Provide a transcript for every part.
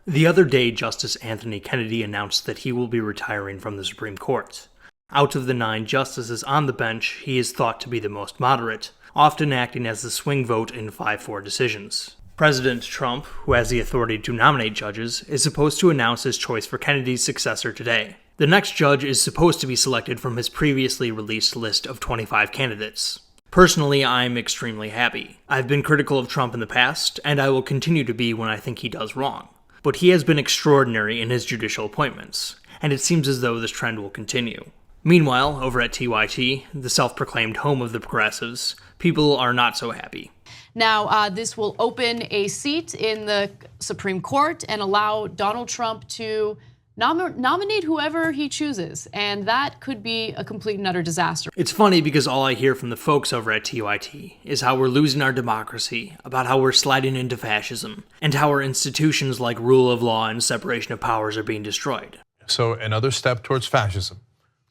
The other day, Justice Anthony Kennedy announced that he will be retiring from the Supreme Court. Out of the 9 justices on the bench, he is thought to be the most moderate, often acting as the swing vote in 5-4 decisions. President Trump, who has the authority to nominate judges, is supposed to announce his choice for Kennedy's successor today. The next judge is supposed to be selected from his previously released list of 25 candidates. Personally, I'm extremely happy. I've been critical of Trump in the past, and I will continue to be when I think he does wrong. But he has been extraordinary in his judicial appointments, and it seems as though this trend will continue. Meanwhile, over at TYT, the self-proclaimed home of the progressives, people are not so happy. Now, this will open a seat in the Supreme Court and allow Donald Trump to nominate whoever he chooses, and that could be a complete and utter disaster. It's funny because all I hear from the folks over at TYT is how we're losing our democracy, about how we're sliding into fascism, and how our institutions like rule of law and separation of powers are being destroyed. So another step towards fascism,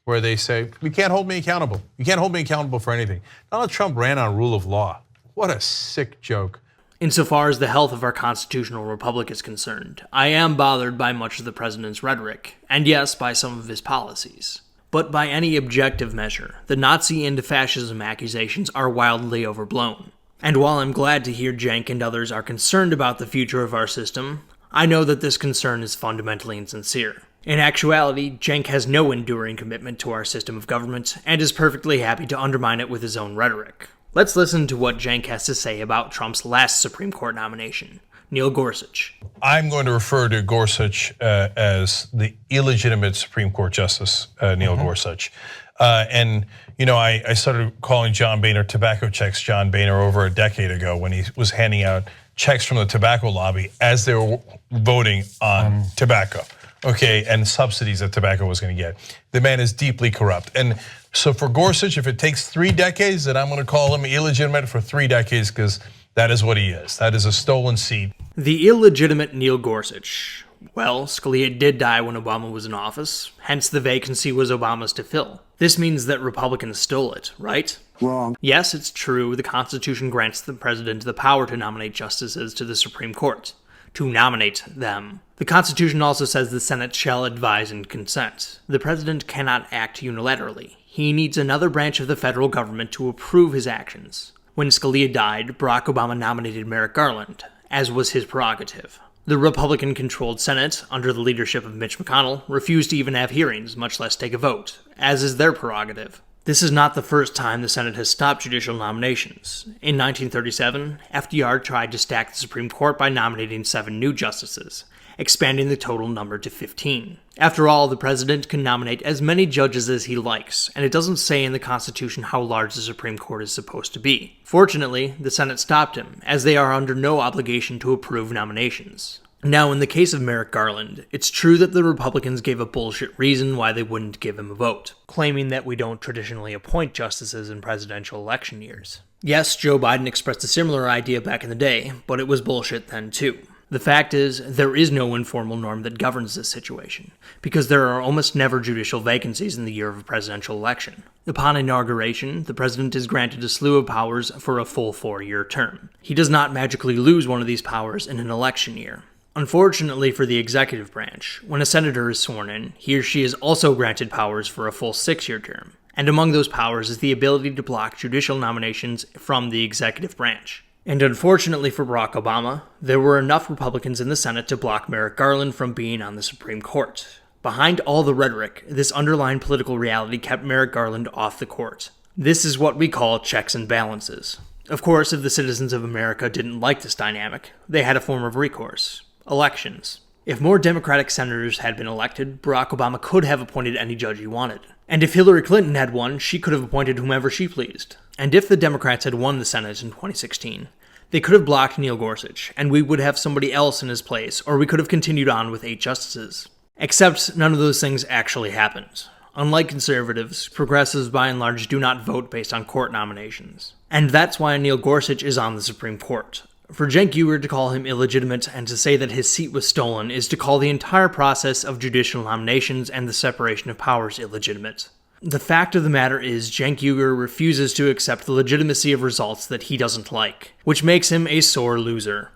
where they say, you can't hold me accountable. You can't hold me accountable for anything. Donald Trump ran on rule of law. What a sick joke. Insofar as the health of our constitutional republic is concerned, I am bothered by much of the president's rhetoric, and yes, by some of his policies. But by any objective measure, the Nazi and fascism accusations are wildly overblown. And while I'm glad to hear Cenk and others are concerned about the future of our system, I know that this concern is fundamentally insincere. In actuality, Cenk has no enduring commitment to our system of government, and is perfectly happy to undermine it with his own rhetoric. Let's listen to what Cenk has to say about Trump's last Supreme Court nomination, Neil Gorsuch. I'm going to refer to Gorsuch as the illegitimate Supreme Court Justice, Neil Gorsuch. And you know, I started calling John Boehner tobacco checks John Boehner over a decade ago when he was handing out checks from the tobacco lobby as they were voting on tobacco, okay, and subsidies that tobacco was going to get. The man is deeply corrupt. And so for Gorsuch, if it takes 3 decades, then I'm going to call him illegitimate for 3 decades because that is what he is. That is a stolen seat. The illegitimate Neil Gorsuch. Well, Scalia did die when Obama was in office, hence the vacancy was Obama's to fill. This means that Republicans stole it, right? Wrong. Yes, it's true, the Constitution grants the president the power to nominate justices to the Supreme Court. To nominate them. The Constitution also says the Senate shall advise and consent. The president cannot act unilaterally. He needs another branch of the federal government to approve his actions. When Scalia died, Barack Obama nominated Merrick Garland, as was his prerogative. The Republican-controlled Senate, under the leadership of Mitch McConnell, refused to even have hearings, much less take a vote, as is their prerogative. This is not the first time the Senate has stopped judicial nominations. In 1937, FDR tried to stack the Supreme Court by nominating 7 new justices, expanding the total number to 15. After all, the president can nominate as many judges as he likes, and it doesn't say in the Constitution how large the Supreme Court is supposed to be. Fortunately, the Senate stopped him, as they are under no obligation to approve nominations. Now, in the case of Merrick Garland, it's true that the Republicans gave a bullshit reason why they wouldn't give him a vote, claiming that we don't traditionally appoint justices in presidential election years. Yes, Joe Biden expressed a similar idea back in the day, but it was bullshit then too. The fact is, there is no informal norm that governs this situation, because there are almost never judicial vacancies in the year of a presidential election. Upon inauguration, the president is granted a slew of powers for a full 4-year term. He does not magically lose one of these powers in an election year. Unfortunately for the executive branch, when a senator is sworn in, he or she is also granted powers for a full 6-year term. And among those powers is the ability to block judicial nominations from the executive branch. And unfortunately for Barack Obama, there were enough Republicans in the Senate to block Merrick Garland from being on the Supreme Court. Behind all the rhetoric, this underlying political reality kept Merrick Garland off the court. This is what we call checks and balances. Of course, if the citizens of America didn't like this dynamic, they had a form of recourse. Elections. If more Democratic senators had been elected, Barack Obama could have appointed any judge he wanted. And if Hillary Clinton had won, she could have appointed whomever she pleased. And if the Democrats had won the Senate in 2016, they could have blocked Neil Gorsuch, and we would have somebody else in his place, or we could have continued on with 8 justices. Except none of those things actually happened. Unlike conservatives, progressives by and large do not vote based on court nominations. And that's why Neil Gorsuch is on the Supreme Court. For Cenk Uygur to call him illegitimate and to say that his seat was stolen is to call the entire process of judicial nominations and the separation of powers illegitimate. The fact of the matter is Cenk Uygur refuses to accept the legitimacy of results that he doesn't like, which makes him a sore loser.